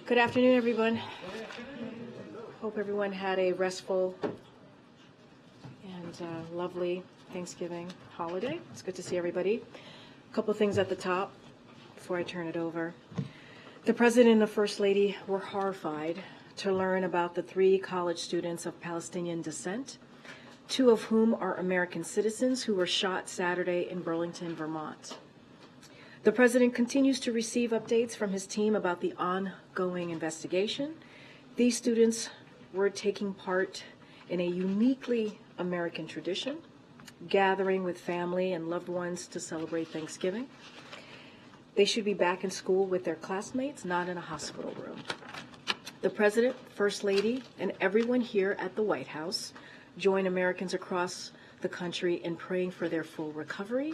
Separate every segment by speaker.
Speaker 1: Good afternoon, everyone. Hope everyone had a restful and lovely Thanksgiving holiday. It's good to see everybody. A couple things at the top before I turn it over. The President and the First Lady were horrified to learn about the 3 college students of Palestinian descent, 2 of whom are American citizens who were shot Saturday in Burlington, Vermont. The President continues to receive updates from his team about the ongoing investigation. These students were taking part in a uniquely American tradition, gathering with family and loved ones to celebrate Thanksgiving. They should be back in school with their classmates, not in a hospital room. The President, First Lady, and everyone here at the White House join Americans across the country in praying for their full recovery,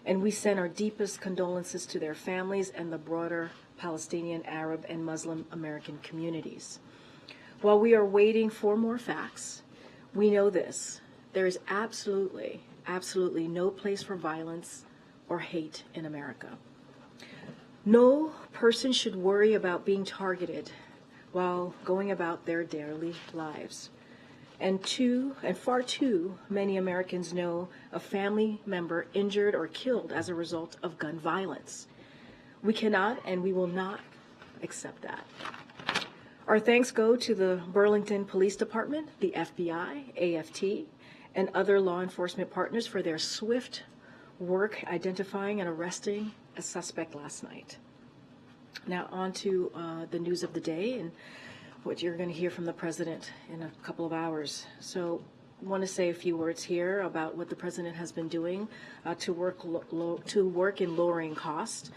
Speaker 1: and we send our deepest condolences to their families and the broader Palestinian, Arab, and Muslim American communities. While we are waiting for more facts, we know this: there is absolutely no place for violence or hate in America. No person should worry about being targeted while going about their daily lives. And far too many Americans know a family member injured or killed as a result of gun violence. We cannot and we will not accept that. Our thanks go to the Burlington Police Department, the FBI, AFT, and other law enforcement partners for their swift work identifying and arresting a suspect last night. Now on to the news of the day and what you're going to hear from the President in a couple of hours. So I want to say a few words here about what the President has been doing to work in lowering costs.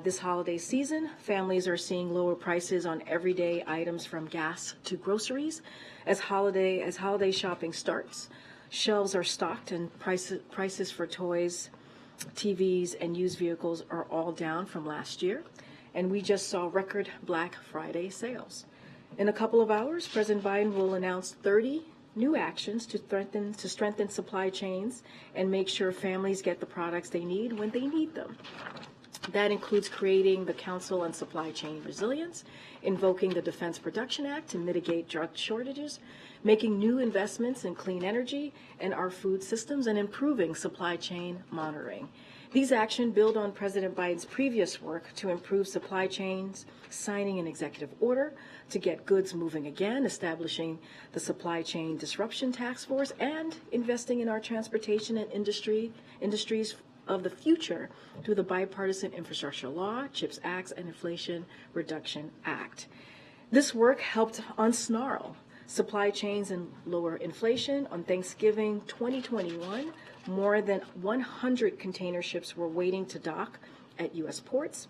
Speaker 1: This holiday season, families are seeing lower prices on everyday items from gas to groceries. As holiday shopping starts, shelves are stocked and prices for toys, TVs, and used vehicles are all down from last year. And we just saw record Black Friday sales. In a couple of hours, President Biden will announce 30 new actions to strengthen supply chains and make sure families get the products they need when they need them. That includes creating the Council on Supply Chain Resilience, invoking the Defense Production Act to mitigate drug shortages, making new investments in clean energy and our food systems, and improving supply chain monitoring. These actions build on President Biden's previous work to improve supply chains, signing an executive order to get goods moving again, establishing the Supply Chain Disruption Task Force, and investing in our transportation and industries of the future through the Bipartisan Infrastructure Law, CHIPS Act, and Inflation Reduction Act. This work helped unsnarl supply chains and lower inflation. On Thanksgiving 2021, more than 100 container ships were waiting to dock at U.S. ports.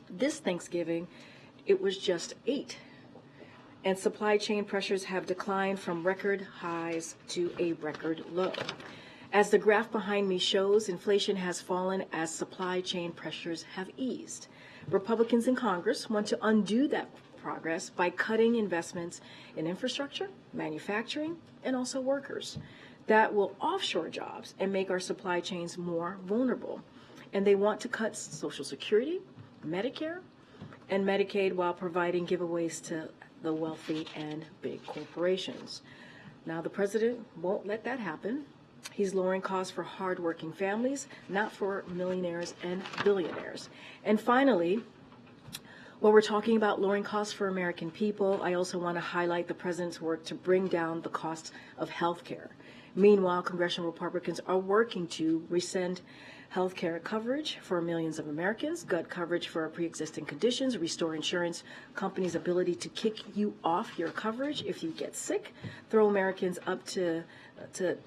Speaker 1: This Thanksgiving, it was just 8. And supply chain pressures have declined from record highs to a record low. As the graph behind me shows, inflation has fallen as supply chain pressures have eased. Republicans in Congress want to undo that progress by cutting investments in infrastructure, manufacturing, and also workers. That will offshore jobs and make our supply chains more vulnerable. And they want to cut Social Security, Medicare, and Medicaid while providing giveaways to the wealthy and big corporations. Now, the President won't let that happen. He's lowering costs for hardworking families, not for millionaires and billionaires. And finally, while we're talking about lowering costs for American people, I also want to highlight the President's work to bring down the cost of health care. Meanwhile, congressional Republicans are working to rescind health care coverage for millions of Americans, gut coverage for pre-existing conditions, restore insurance companies' ability to kick you off your coverage if you get sick, throw Americans up to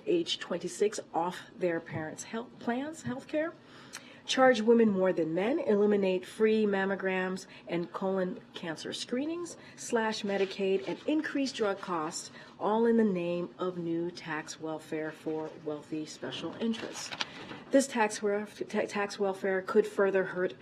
Speaker 1: age 26 off their parents' health care, charge women more than men, eliminate free mammograms and colon cancer screenings, slash Medicaid, and increase drug costs, all in the name of new tax welfare for wealthy special interests. This tax welfare could further hurt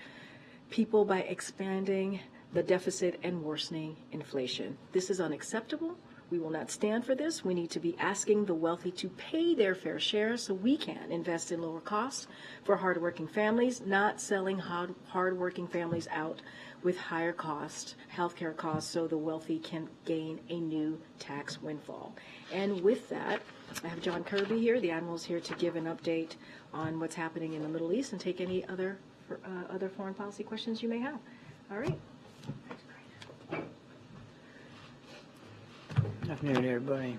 Speaker 1: people by expanding the deficit and worsening inflation. This is unacceptable. We will not stand for this. We need to be asking the wealthy to pay their fair share so we can invest in lower costs for hardworking families, not selling hardworking families out with higher cost, healthcare costs, so the wealthy can gain a new tax windfall. And with that, I have John Kirby here. The Admiral's here to give an update on what's happening in the Middle East and take any other foreign policy questions you may have. All right.
Speaker 2: Good afternoon, everybody.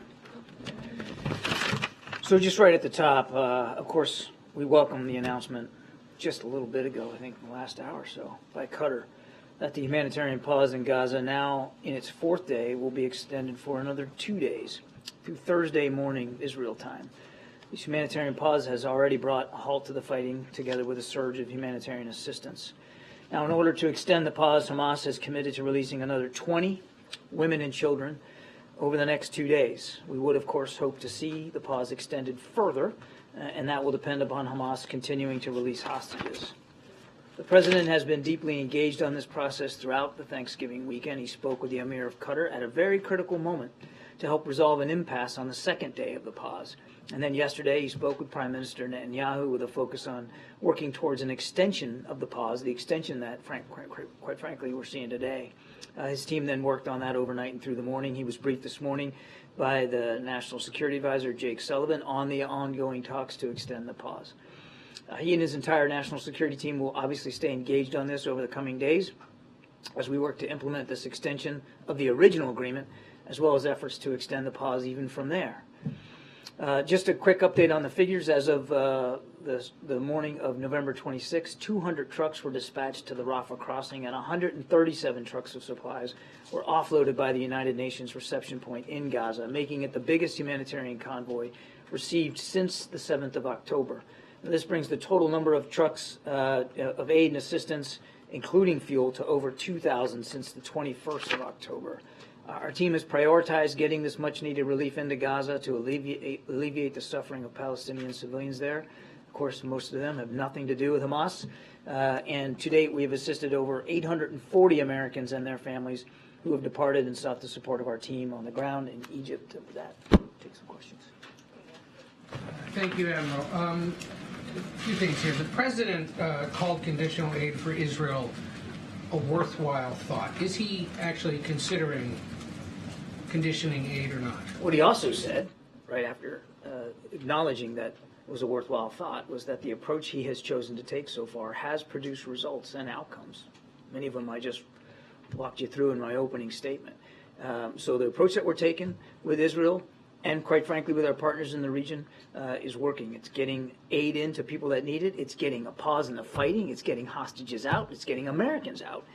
Speaker 2: So just right at the top, of course, we welcome the announcement just a little bit ago, I think in the last hour or so, by Qatar, that the humanitarian pause in Gaza, now in its fourth day, will be extended for another 2 days through Thursday morning Israel time. This humanitarian pause has already brought a halt to the fighting, together with a surge of humanitarian assistance. Now, in order to extend the pause, Hamas has committed to releasing another 20 women and children over the next 2 days. We would, of course, hope to see the pause extended further, and that will depend upon Hamas continuing to release hostages. The president has been deeply engaged on this process throughout the Thanksgiving weekend. He spoke with the Emir of Qatar at a very critical moment to help resolve an impasse on the second day of the pause. And then yesterday he spoke with Prime Minister Netanyahu with a focus on working towards an extension of the pause, the extension that, quite frankly, we're seeing today. His team then worked on that overnight and through the morning. He was briefed this morning by the National Security Advisor, Jake Sullivan, on the ongoing talks to extend the pause. He and his entire national security team will obviously stay engaged on this over the coming days as we work to implement this extension of the original agreement, as well as efforts to extend the pause even from there. Just a quick update on the figures. As of the morning of November 26, 200 trucks were dispatched to the Rafah crossing, and 137 trucks of supplies were offloaded by the United Nations reception point in Gaza, making it the biggest humanitarian convoy received since the 7th of October. This brings the total number of trucks of aid and assistance, including fuel, to over 2,000 since the 21st of October. Our team has prioritized getting this much-needed relief into Gaza to alleviate the suffering of Palestinian civilians there. Of course, most of them have nothing to do with Hamas. And to date, we have assisted over 840 Americans and their families who have departed and sought the support of our team on the ground in Egypt. With that, take some questions.
Speaker 3: Thank you, Admiral. A few things here. The president called conditional aid for Israel a worthwhile thought. Is he actually considering conditioning aid or not?
Speaker 2: What he also said, right after acknowledging that it was a worthwhile thought, was that the approach he has chosen to take so far has produced results and outcomes. Many of them I just walked you through in my opening statement. So the approach that we're taking with Israel, and quite frankly with our partners in the region, is working. It's getting aid in to people that need it. It's getting a pause in the fighting. It's getting hostages out. It's getting Americans out.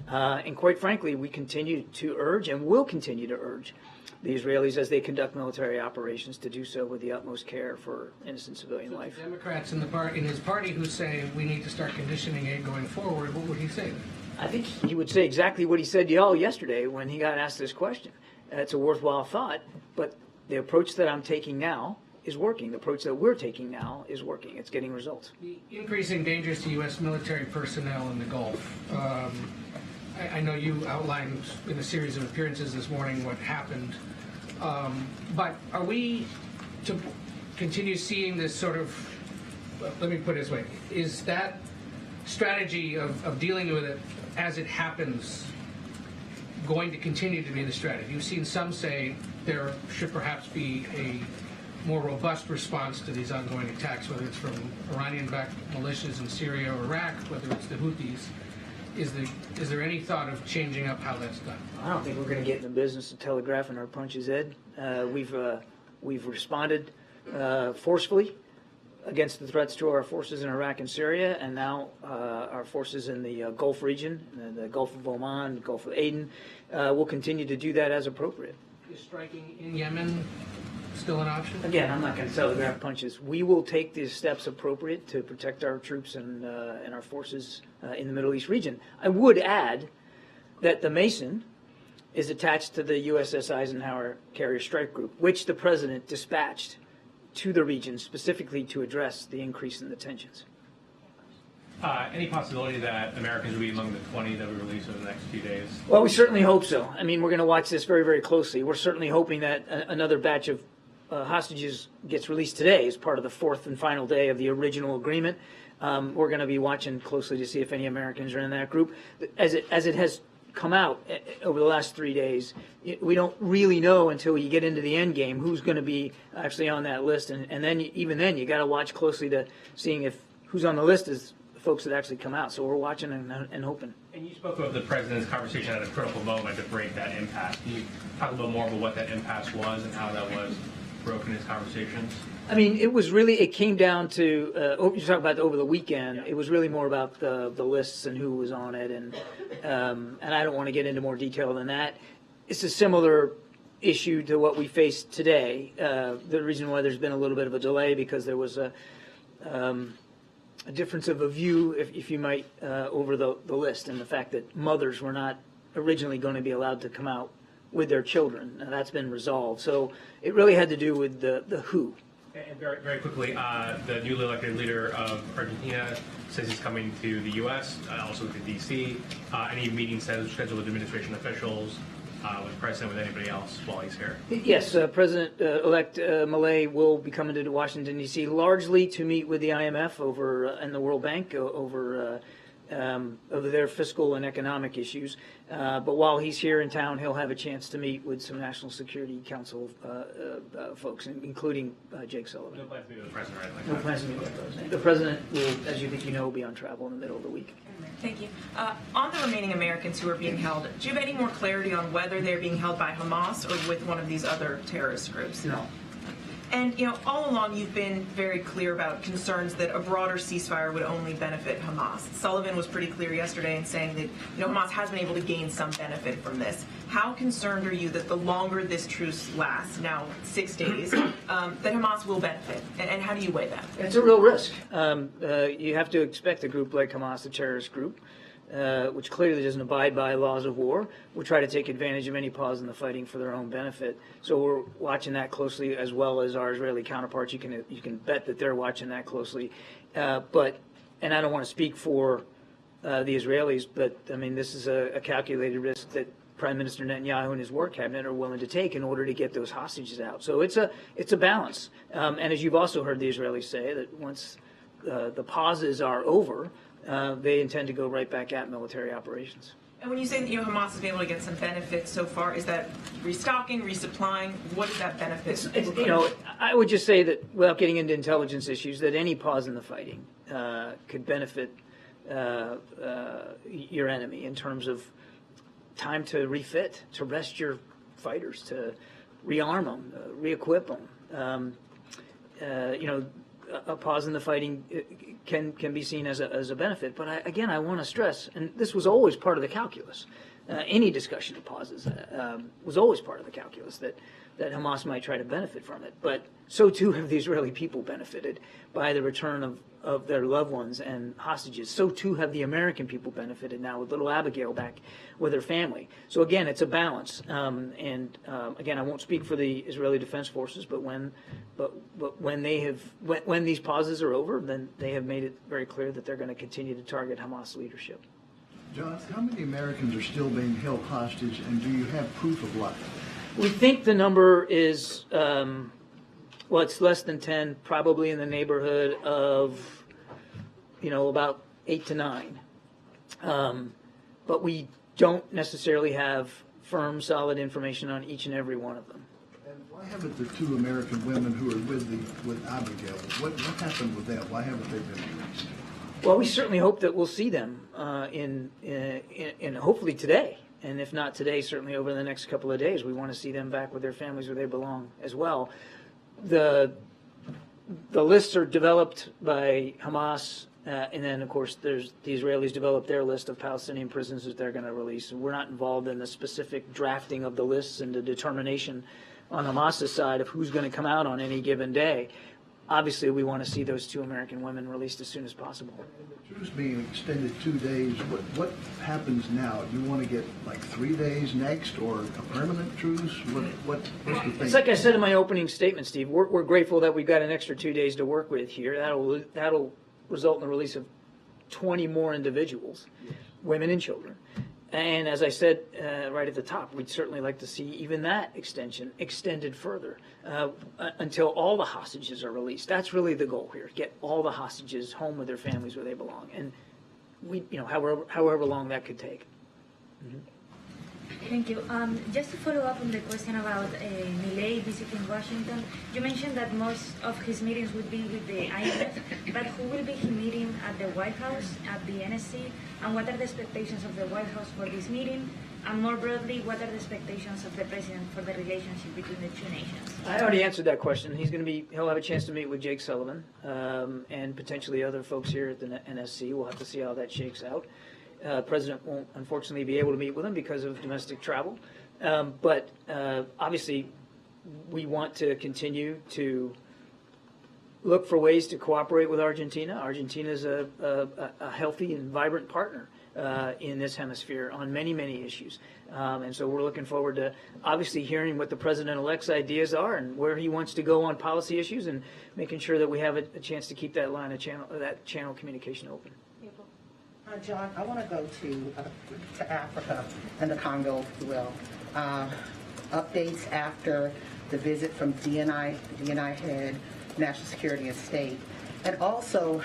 Speaker 2: And quite frankly, we continue to urge and will continue to urge the Israelis as they conduct military operations to do so with the utmost care for innocent civilian life.
Speaker 3: The Democrats in his party who say we need to start conditioning aid going forward, what would he say?
Speaker 2: I think he would say exactly what he said to y'all yesterday when he got asked this question. It's a worthwhile thought, but the approach that I'm taking now is working. The approach that we're taking now is working. It's getting results.
Speaker 3: The increasing dangers to U.S. military personnel in the Gulf. I know you outlined in a series of appearances this morning what happened. But are we to continue seeing this sort of, let me put it this way, is that strategy of dealing with it as it happens going to continue to be the strategy? You've seen some say there should perhaps be a more robust response to these ongoing attacks, whether it's from Iranian-backed militias in Syria or Iraq, whether it's the Houthis. Is there any thought of changing up how that's done?
Speaker 2: I don't think we're going to get in the business of telegraphing our punches, Ed. We've responded forcefully against the threats to our forces in Iraq and Syria, and now our forces in the Gulf region, the Gulf of Oman, the Gulf of Aden, will continue to do that as appropriate.
Speaker 3: Is striking in Yemen still an option?
Speaker 2: Again, I'm not going to telegraph punches. We will take the steps appropriate to protect our troops and our forces in the Middle East region. I would add that the Mason is attached to the USS Eisenhower Carrier Strike Group, which the president dispatched to the region specifically to address the increase in the tensions.
Speaker 4: Any possibility that Americans will be among the 20 that we release over the next few days?
Speaker 2: Well, we certainly hope so. I mean, we're going to watch this very, very closely. We're certainly hoping that another batch of hostages gets released today as part of the fourth and final day of the original agreement. We're going to be watching closely to see if any Americans are in that group. As it has come out over the last 3 days, we don't really know until you get into the end game who's going to be actually on that list. And then even then, you got to watch closely to seeing if who's on the list is the folks that actually come out. So we're watching and hoping.
Speaker 4: And you spoke of the president's conversation at a critical moment to break that impasse. Can you talk a little more about what that impasse was and how that was broken in his conversations?
Speaker 2: I mean, it came down to, you talk about over the weekend, it was really more about the lists and who was on it, and I don't want to get into more detail than that. It's a similar issue to what we faced today. The reason why there's been a little bit of a delay because there was a difference of a view, if you might, over the list, and the fact that mothers were not originally going to be allowed to come out with their children. Now, that's been resolved. So it really had to do with the who.
Speaker 4: And very, very quickly, the newly elected leader of Argentina says he's coming to the U.S., also to D.C. Any meetings scheduled with administration officials, with the president, with anybody else while he's here?
Speaker 2: Yes, President-elect Milei will be coming to Washington, D.C., largely to meet with the IMF and the World Bank over their fiscal and economic issues. But while he's here in town, he'll have a chance to meet with some National Security Council folks, including Jake Sullivan.
Speaker 4: No plans to meet with the president, right?
Speaker 2: No plans to meet with the president. The president will, as you think you know, be on travel in the middle of the week.
Speaker 5: Thank you. On the remaining Americans who are being held, do you have any more clarity on whether they're being held by Hamas or with one of these other terrorist groups?
Speaker 2: No.
Speaker 5: And, all along you've been very clear about concerns that a broader ceasefire would only benefit Hamas. Sullivan was pretty clear yesterday in saying that, Hamas has been able to gain some benefit from this. How concerned are you that the longer this truce lasts, now 6 days, that Hamas will benefit? And how do you weigh that?
Speaker 2: It's a real risk. You have to expect a group like Hamas, a terrorist group, which clearly doesn't abide by laws of war, will try to take advantage of any pause in the fighting for their own benefit. So we're watching that closely, as well as our Israeli counterparts. You can bet that they're watching that closely. And I don't want to speak for the Israelis, but I mean this is a calculated risk that Prime Minister Netanyahu and his war cabinet are willing to take in order to get those hostages out. So it's a balance. And as you've also heard the Israelis say, that once the pauses are over, they intend to go right back at military operations.
Speaker 5: And when you say that Hamas has been able to get some benefit so far, is that restocking, resupplying? What does that benefit look like?
Speaker 2: I would just say that, without getting into intelligence issues, that any pause in the fighting could benefit your enemy in terms of time to refit, to rest your fighters, to rearm them, re-equip them. A pause in the fighting can be seen as a benefit. But I want to stress, and this was always part of the calculus. Any discussion of pauses was always part of the calculus that Hamas might try to benefit from it. But so too have the Israeli people benefited by the return of their loved ones and hostages. So too have the American people benefited now with little Abigail back with her family. So again, it's a balance. Again, I won't speak for the Israeli Defense Forces, but when these pauses are over, then they have made it very clear that they're going to continue to target Hamas leadership.
Speaker 6: John, how many Americans are still being held hostage, and do you have proof of life?
Speaker 2: We think the number is, it's less than 10, probably in the neighborhood of, about 8 to 9. But we don't necessarily have firm, solid information on each and every one of them.
Speaker 6: And why haven't the 2 American women who are with Abigail, what happened with that? Why haven't they been released?
Speaker 2: Well, we certainly hope that we'll see them in hopefully today. And if not today, certainly over the next couple of days. We want to see them back with their families where they belong as well. The lists are developed by Hamas, and then, of course, the Israelis develop their list of Palestinian prisoners that they're going to release. And we're not involved in the specific drafting of the lists and the determination on Hamas's side of who's going to come out on any given day. Obviously, we want to see those 2 American women released as soon as possible.
Speaker 6: The truce being extended 2 days, what happens now? Do you want to get like 3 days next, or a permanent truce? What's the thing?
Speaker 2: It's like I said in my opening statement, Steve. We're grateful that we've got an extra 2 days to work with here. That'll result in the release of 20 more individuals, women and children. And as I said right at the top, we'd certainly like to see even that extension extended further until all the hostages are released. That's really the goal here: get all the hostages home with their families where they belong, and however long that could take. Mm-hmm.
Speaker 7: Thank you. Just to follow up on the question about Milei visiting Washington, you mentioned that most of his meetings would be with the IMF, but who will be he meeting at the White House, at the NSC, and what are the expectations of the White House for this meeting? And more broadly, what are the expectations of the president for the relationship between the two nations?
Speaker 2: I already answered that question. He'll have a chance to meet with Jake Sullivan and potentially other folks here at the NSC. We'll have to see how that shakes out. President won't, unfortunately, be able to meet with him because of domestic travel. But obviously, we want to continue to look for ways to cooperate with Argentina. Argentina is a healthy and vibrant partner in this hemisphere on many, many issues. And so we're looking forward to obviously hearing what the president-elect's ideas are and where he wants to go on policy issues, and making sure that we have a chance to keep that line of channel communication open.
Speaker 8: John, I want to go to Africa and the Congo, if you will. Updates after the visit from DNI, the DNI head, National Security and State, and also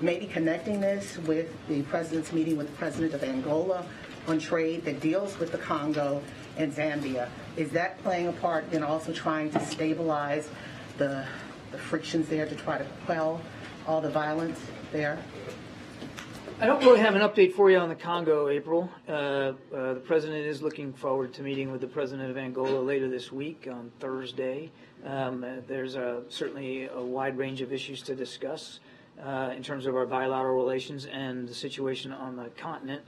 Speaker 8: maybe connecting this with the president's meeting with the president of Angola on trade that deals with the Congo and Zambia. Is that playing a part in also trying to stabilize the frictions there, to try to quell all the violence there?
Speaker 2: I don't really have an update for you on the Congo, April. The president is looking forward to meeting with the president of Angola later this week on Thursday. There's certainly a wide range of issues to discuss in terms of our bilateral relations and the situation on the continent.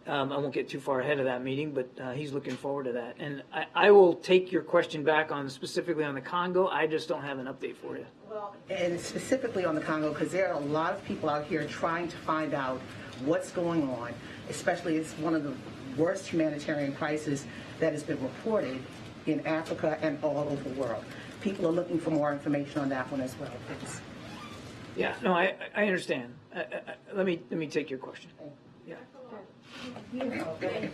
Speaker 2: I won't get too far ahead of that meeting, but he's looking forward to that. And I will take your question back on specifically on the Congo. I just don't have an update for you.
Speaker 8: Well, and specifically on the Congo, because there are a lot of people out here trying to find out what's going on, especially it's one of the worst humanitarian crises that has been reported in Africa and all over the world. People are looking for more information on that one as well, please.
Speaker 2: Yeah, no, I understand. Let me take your question. Yeah.
Speaker 9: Thank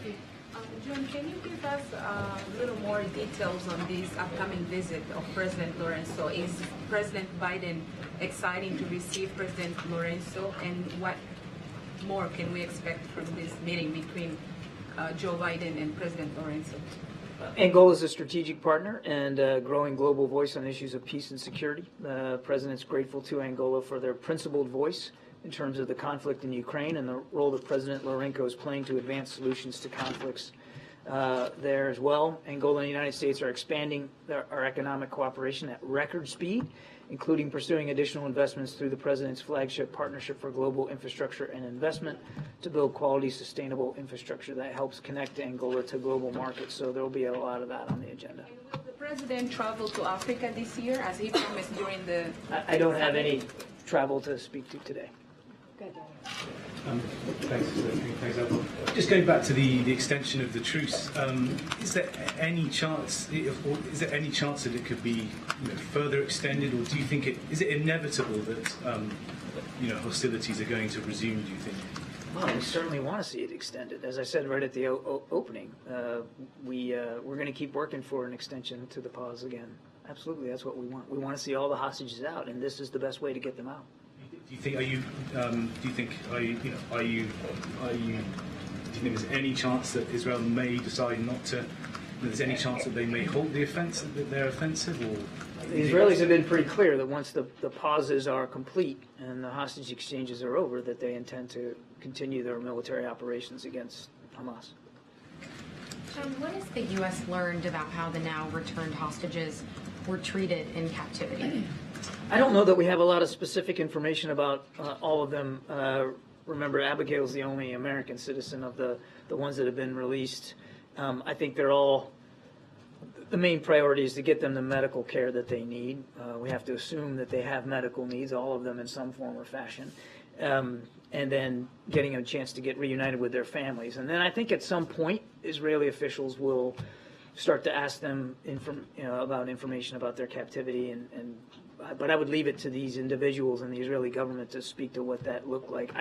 Speaker 9: you. John, can you give us a little more details on this upcoming visit of President Lorenzo? Is President Biden excited to receive President Lorenzo, and what more can we expect from this meeting between Joe Biden and President Lorenzo?
Speaker 2: Angola is a strategic partner and a growing global voice on issues of peace and security. The President's grateful to Angola for their principled voice in terms of the conflict in Ukraine and the role that President Lourenço is playing to advance solutions to conflicts there as well. Angola and the United States are expanding our economic cooperation at record speed, including pursuing additional investments through the President's flagship Partnership for Global Infrastructure and Investment to build quality, sustainable infrastructure that helps connect Angola to global markets. So there will be a lot of that on the agenda.
Speaker 9: And will the President travel to Africa this year, as he promised during the...
Speaker 2: I don't have any travel to speak to today.
Speaker 10: Thanks, Apple. Just going back to the extension of the truce, is there any chance that it could be further extended, or do you think is it inevitable that hostilities are going to resume? Do you think?
Speaker 2: Well, we certainly want to see it extended. As I said right at the opening, we're going to keep working for an extension to the pause again. Absolutely, that's what we want. We want to see all the hostages out, and this is the best way to get them out.
Speaker 10: Do you think there's any chance that Israel may decide not to? There's any chance that they may halt the offensive, that they're offensive, or?
Speaker 2: The Israelis have been pretty clear that once the pauses are complete and the hostage exchanges are over, that they intend to continue their military operations against Hamas.
Speaker 11: John, what has the U.S. learned about how the now returned hostages were treated in captivity?
Speaker 2: I don't know that we have a lot of specific information about all of them. Remember, Abigail's the only American citizen of the ones that have been released. I think they're all, the main priority is to get them the medical care that they need. We have to assume that they have medical needs, all of them in some form or fashion. And then getting a chance to get reunited with their families. And then I think at some point, Israeli officials will start to ask them about information about their captivity and but I would leave it to these individuals and the Israeli government to speak to what that looked like.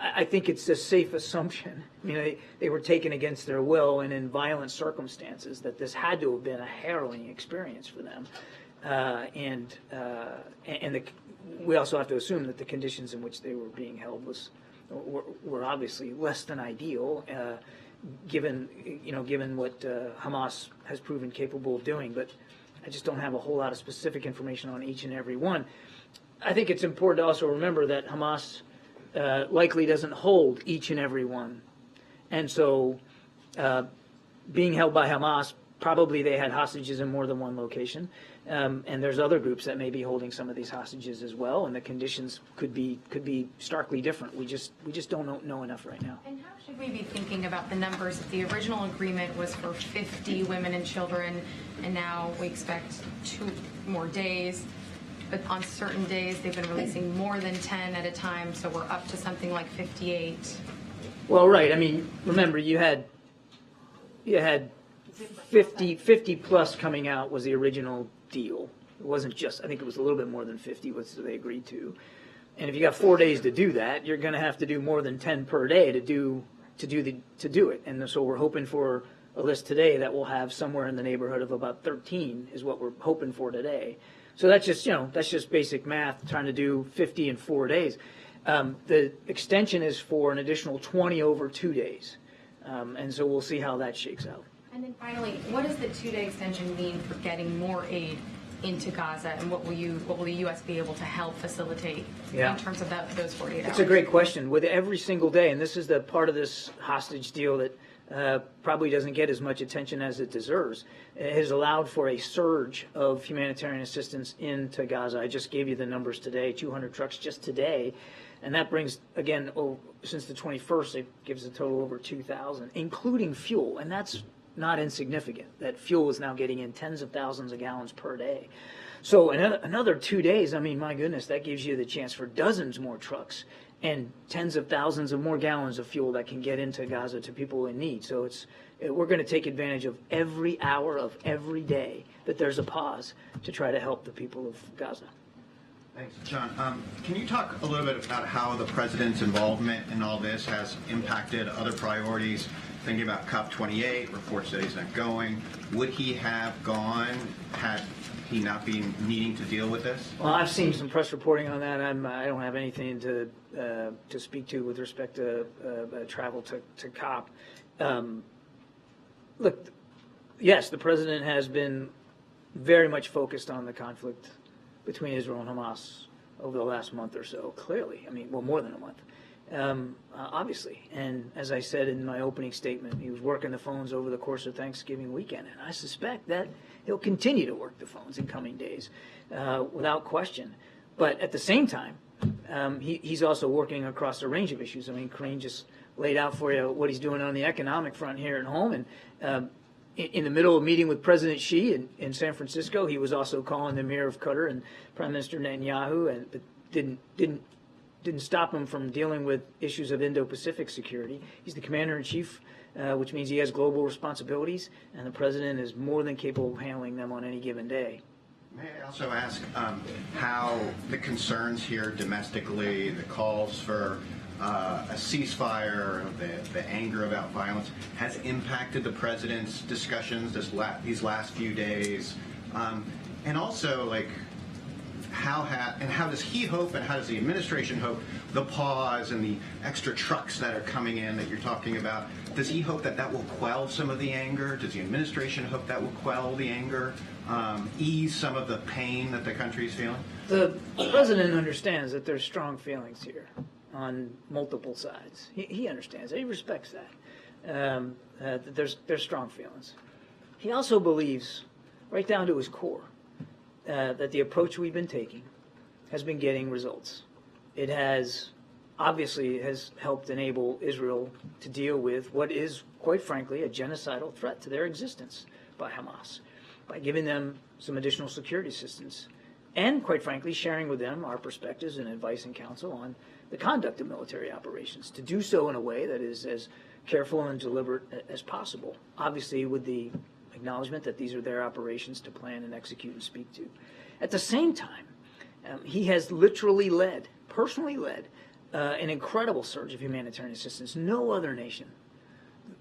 Speaker 2: I think it's a safe assumption. I mean, they were taken against their will and in violent circumstances, that this had to have been a harrowing experience for them. We also have to assume that the conditions in which they were being held were obviously less than ideal, given what Hamas has proven capable of doing. But I just don't have a whole lot of specific information on each and every one. I think it's important to also remember that Hamas likely doesn't hold each and every one. And so being held by Hamas, probably they had hostages in more than one location. And there's other groups that may be holding some of these hostages as well, and the conditions could be starkly different. We just don't know enough right now.
Speaker 11: And how should we be thinking about the numbers? If the original agreement was for 50 women and children, and now we expect 2 more days, but on certain days they've been releasing more than 10 at a time, so we're up to something like 58.
Speaker 2: Well, right. I mean, remember, you had 50 plus coming out was the original deal. It wasn't just, I think it was a little bit more than 50 was they agreed to. And if you got 4 days to do that, you're going to have to do more than 10 per day to do it. And so we're hoping for a list today that will have somewhere in the neighborhood of about 13 is what we're hoping for today. So that's just basic math, trying to do 50 in 4 days. The extension is for an additional 20 over 2 days. And so we'll see how that shakes out.
Speaker 11: And then finally, what does the 2-day extension mean for getting more aid into Gaza, and what will the U.S. be able to help facilitate in terms of those 48 hours?
Speaker 2: It's a great question. With every single day, and this is the part of this hostage deal that probably doesn't get as much attention as it deserves, it has allowed for a surge of humanitarian assistance into Gaza. I just gave you the numbers today, 200 trucks just today. And that brings, again, since the 21st, it gives a total over 2,000, including fuel. And that's not insignificant. That fuel is now getting in tens of thousands of gallons per day. So another 2 days, I mean, my goodness, that gives you the chance for dozens more trucks and tens of thousands of more gallons of fuel that can get into Gaza to people in need. So we're going to take advantage of every hour of every day that there's a pause to try to help the people of Gaza.
Speaker 12: Thanks, John. Can you talk a little bit about how the president's involvement in all this has impacted other priorities? Thinking about COP28, reports that he's not going. Would he have gone had he not been needing to deal with this?
Speaker 2: Well, I've seen some press reporting on that. I don't have anything to speak to with respect to travel to COP. Look, yes, the president has been very much focused on the conflict between Israel and Hamas over the last month or so, clearly. I mean, well, more than a month. Obviously. And as I said in my opening statement, he was working the phones over the course of Thanksgiving weekend. And I suspect that he'll continue to work the phones in coming days, without question. But at the same time, he's also working across a range of issues. I mean, Karine just laid out for you what he's doing on the economic front here at home. And in the middle of meeting with President Xi in San Francisco, he was also calling the Emir of Qatar and Prime Minister Netanyahu, but didn't stop him from dealing with issues of Indo-Pacific security. He's the commander-in-chief, which means he has global responsibilities, and the president is more than capable of handling them on any given day.
Speaker 12: May I also ask how the concerns here domestically, the calls for a ceasefire, the anger about violence, has impacted the president's discussions these last few days? And also, like, how does he hope, and how does the administration hope, the pause and the extra trucks that are coming in that you're talking about, does he hope that will quell some of the anger? Does the administration hope that will quell the anger, ease some of the pain that the country is feeling?
Speaker 2: The president understands that there's strong feelings here on multiple sides. He understands that. He respects that. That there's strong feelings. He also believes, right down to his core, that the approach we've been taking has been getting results. It has helped enable Israel to deal with what is, quite frankly, a genocidal threat to their existence by Hamas, by giving them some additional security assistance and, quite frankly, sharing with them our perspectives and advice and counsel on the conduct of military operations, to do so in a way that is as careful and deliberate as possible, obviously with the acknowledgement that these are their operations to plan and execute and speak to. At the same time, he has literally personally led, an incredible surge of humanitarian assistance. No other nation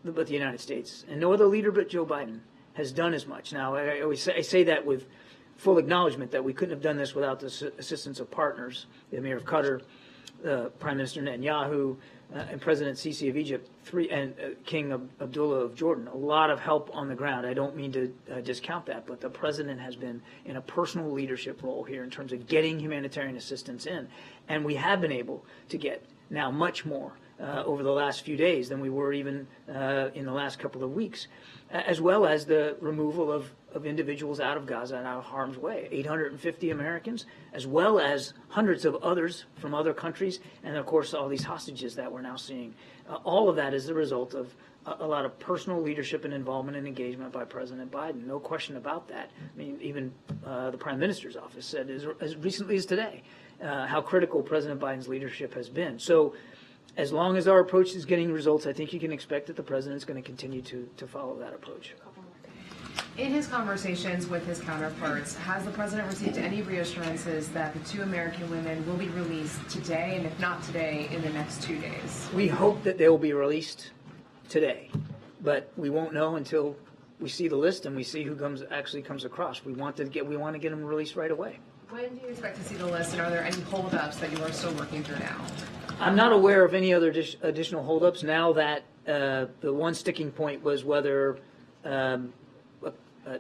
Speaker 2: but the United States, and no other leader but Joe Biden has done as much. Now, I say that with full acknowledgement that we couldn't have done this without the assistance of partners, the Emir of Qatar, Prime Minister Netanyahu, and President Sisi of Egypt, and King Abdullah of Jordan. A lot of help on the ground. I don't mean to discount that, but the president has been in a personal leadership role here in terms of getting humanitarian assistance in. And we have been able to get now much more over the last few days than we were even in the last couple of weeks, as well as the removal of individuals out of Gaza and out of harm's way. 850 Americans, as well as hundreds of others from other countries, and of course all these hostages that we're now seeing. All of that is the result of a lot of personal leadership and involvement and engagement by President Biden. No question about that. I mean, even the Prime Minister's office said as recently as today how critical President Biden's leadership has been. So as long as our approach is getting results, I think you can expect that the president's going to continue to follow that approach.
Speaker 11: In his conversations with his counterparts, has the president received any reassurances that the 2 American women will be released today, and if not today, in the next 2 days?
Speaker 2: We hope that they will be released today, but we won't know until we see the list and we see who actually comes across. We want to get them released right away.
Speaker 11: When do you expect to see the list, and are there any holdups that you are still working through now?
Speaker 2: I'm not aware of any other additional holdups now that the one sticking point was whether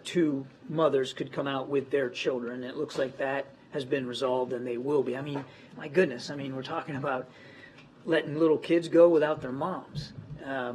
Speaker 2: 2 mothers could come out with their children. It looks like that has been resolved, and they will be. I mean, my goodness, we're talking about letting little kids go without their moms.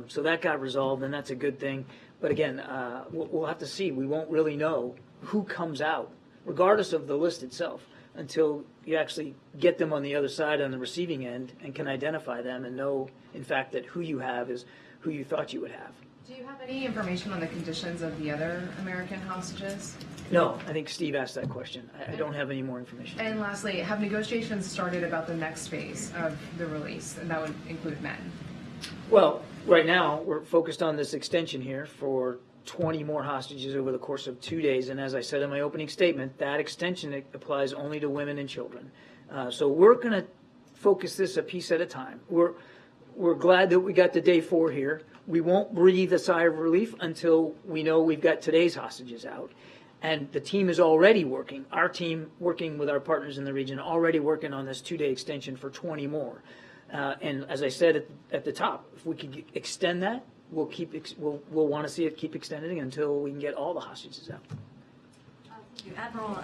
Speaker 2: So that got resolved, and that's a good thing. But again, we'll have to see. We won't really know who comes out, regardless of the list itself, until you actually get them on the other side, on the receiving end, and can identify them and know, in fact, that who you have is who you thought you would have.
Speaker 11: Do you have any information on the conditions of the other American hostages?
Speaker 2: No, I think Steve asked that question. I don't have any more information.
Speaker 11: And lastly, have negotiations started about the next phase of the release, and that would include men?
Speaker 2: Well, right now, we're focused on this extension here for 20 more hostages over the course of 2 days. And as I said in my opening statement, that extension applies only to women and children. So we're going to focus this a piece at a time. We're glad that we got to day 4 here. We won't breathe a sigh of relief until we know we've got today's hostages out. And the team is already working, our team working with our partners in the region, already working on this 2-day extension for 20 more. And as I said at the top, if we could extend that, we'll want to see it keep extending until we can get all the hostages out.
Speaker 13: Thank you. Admiral,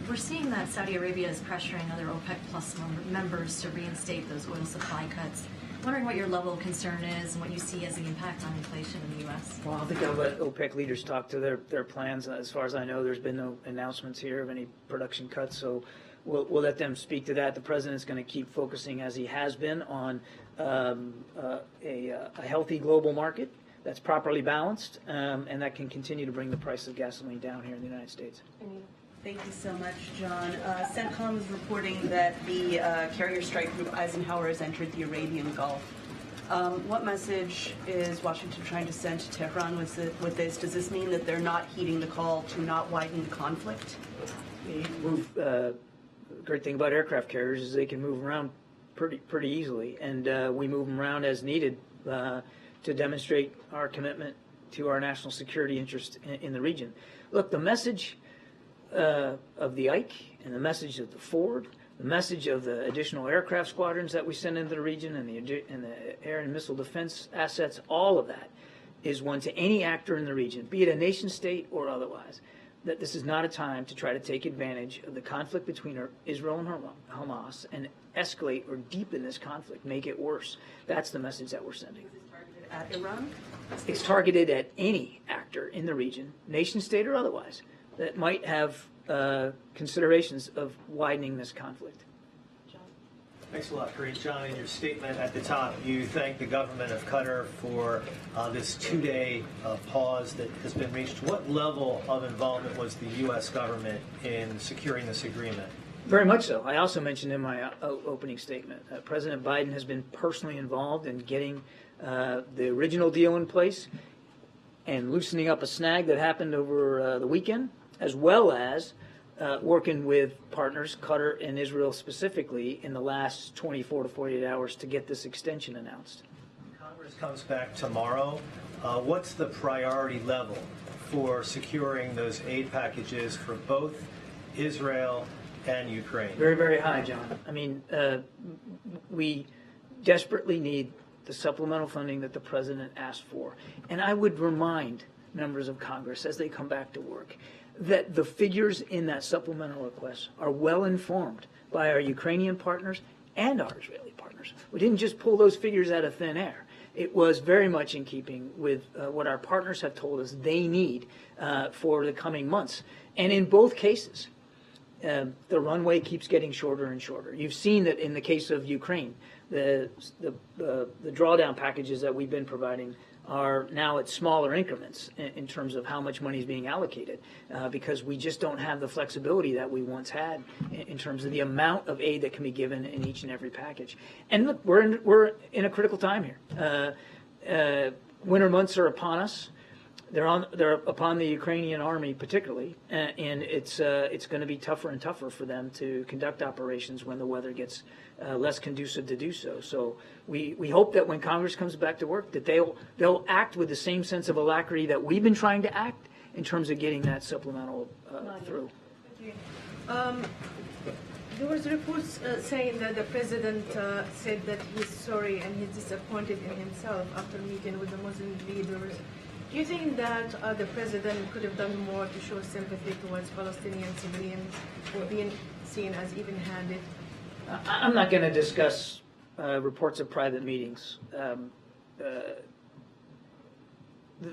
Speaker 13: we're seeing that Saudi Arabia is pressuring other OPEC Plus members to reinstate those oil supply cuts. Wondering what your level of concern is and what you see as the impact on inflation in the U.S.
Speaker 2: Well, I think I'll let OPEC leaders talk to their plans. As far as I know, there's been no announcements here of any production cuts, so we'll let them speak to that. The president's going to keep focusing, as he has been, on a healthy global market that's properly balanced, and that can continue to bring the price of gasoline down here in the United States.
Speaker 14: Thank you so much, John. CENTCOM is reporting that the carrier strike group Eisenhower has entered the Arabian Gulf. What message is Washington trying to send to Tehran with this? Does this mean that they're not heeding the call to not widen the conflict?
Speaker 2: The great thing about aircraft carriers is they can move around pretty easily, and we move them around as needed to demonstrate our commitment to our national security interest in the region. Look, the message of the Ike and the message of the Ford, the message of the additional aircraft squadrons that we send into the region and the air and missile defense assets, all of that is one to any actor in the region, be it a nation state or otherwise, that this is not a time to try to take advantage of the conflict between Israel and Hamas and escalate or deepen this conflict, make it worse. That's the message that we're sending.
Speaker 14: Is it targeted at Iran?
Speaker 2: It's targeted at any actor in the region, nation state or otherwise, that might have considerations of widening this conflict.
Speaker 15: Thanks a lot, Karine. John, in your statement at the top, you thanked the government of Qatar for this 2-day pause that has been reached. What level of involvement was the U.S. government in securing this agreement?
Speaker 2: Very much so. I also mentioned in my opening statement, President Biden has been personally involved in getting the original deal in place and loosening up a snag that happened over the weekend, as well as working with partners, Qatar and Israel specifically, in the last 24 to 48 hours to get this extension announced.
Speaker 15: Congress comes back tomorrow. What's the priority level for securing those aid packages for both Israel and Ukraine?
Speaker 2: Very, very high, John. I mean, we desperately need the supplemental funding that the president asked for. And I would remind members of Congress as they come back to work that the figures in that supplemental request are well informed by our Ukrainian partners and our Israeli partners. We didn't just pull those figures out of thin air. It was very much in keeping with what our partners have told us they need for the coming months. And in both cases, the runway keeps getting shorter and shorter. You've seen that in the case of Ukraine, the drawdown packages that we've been providing are now at smaller increments in terms of how much money is being allocated because we just don't have the flexibility that we once had in terms of the amount of aid that can be given in each and every package. And look, we're in a critical time here. Winter months are upon us. They're upon the Ukrainian army particularly, and it's going to be tougher and tougher for them to conduct operations when the weather gets less conducive to do so. So we hope that when Congress comes back to work, that they'll act with the same sense of alacrity that we've been trying to act in terms of getting that supplemental through.
Speaker 16: There was reports saying that the president said that he's sorry and he's disappointed in himself after meeting with the Muslim leaders. Do you think that the president could have done more to show sympathy towards Palestinian civilians or being seen as even-handed?
Speaker 2: I'm not going to discuss reports of private meetings.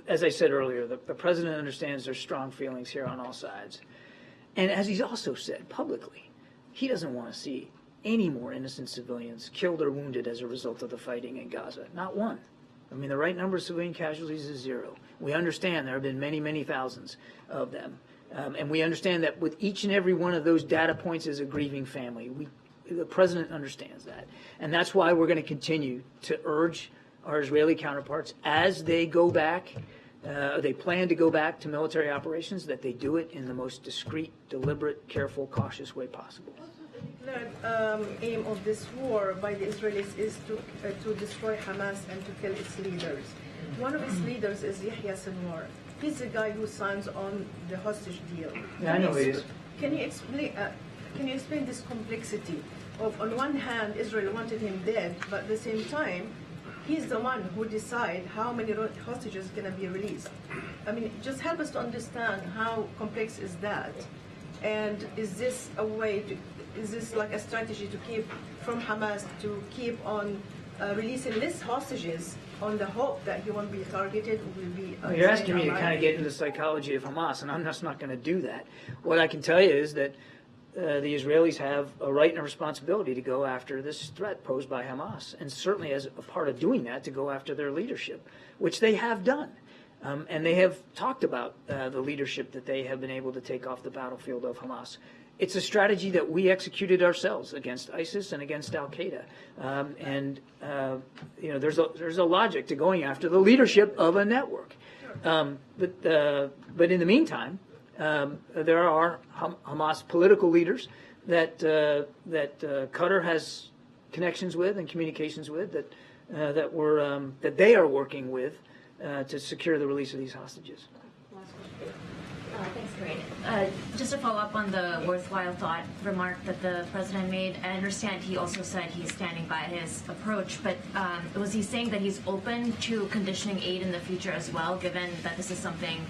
Speaker 2: As I said earlier, the president understands there's strong feelings here on all sides. And as he's also said publicly, he doesn't want to see any more innocent civilians killed or wounded as a result of the fighting in Gaza. Not one. I mean, the right number of civilian casualties is 0. We understand there have been many, many thousands of them. And we understand that with each and every one of those data points is a grieving family. The president understands that. And that's why we're going to continue to urge our Israeli counterparts as they go back, they plan to go back to military operations, that they do it in the most discreet, deliberate, careful, cautious way possible.
Speaker 16: The aim of this war by the Israelis is to destroy Hamas and to kill its leaders. One of its leaders is Yahya Sinwar. He's the guy who signs on the hostage deal.
Speaker 2: Yeah, I know he is.
Speaker 16: Can you explain this complexity of, on one hand, Israel wanted him dead, but at the same time, he's the one who decides how many hostages are going to be released. I mean, just help us to understand how complex is that, and is this a way to? Is this like a strategy to keep from Hamas to keep on releasing less hostages on the hope that he won't be targeted or will be?
Speaker 2: You're asking me to kind of get into the psychology of Hamas, and I'm just not going to do that. What I can tell you is that the Israelis have a right and a responsibility to go after this threat posed by Hamas, and certainly as a part of doing that, to go after their leadership, which they have done. And they have talked about the leadership that they have been able to take off the battlefield of Hamas. It's a strategy that we executed ourselves against ISIS and against Al-Qaeda. There's a logic to going after the leadership of a network. But in the meantime, there are Hamas political leaders that Qatar has connections with and communications with that they are working with to secure the release of these hostages.
Speaker 13: Thanks, Karine. Just to follow up on the worthwhile thought remark that the president made, I understand he also said he's standing by his approach, but was he saying that he's open to conditioning aid in the future as well, given that this is something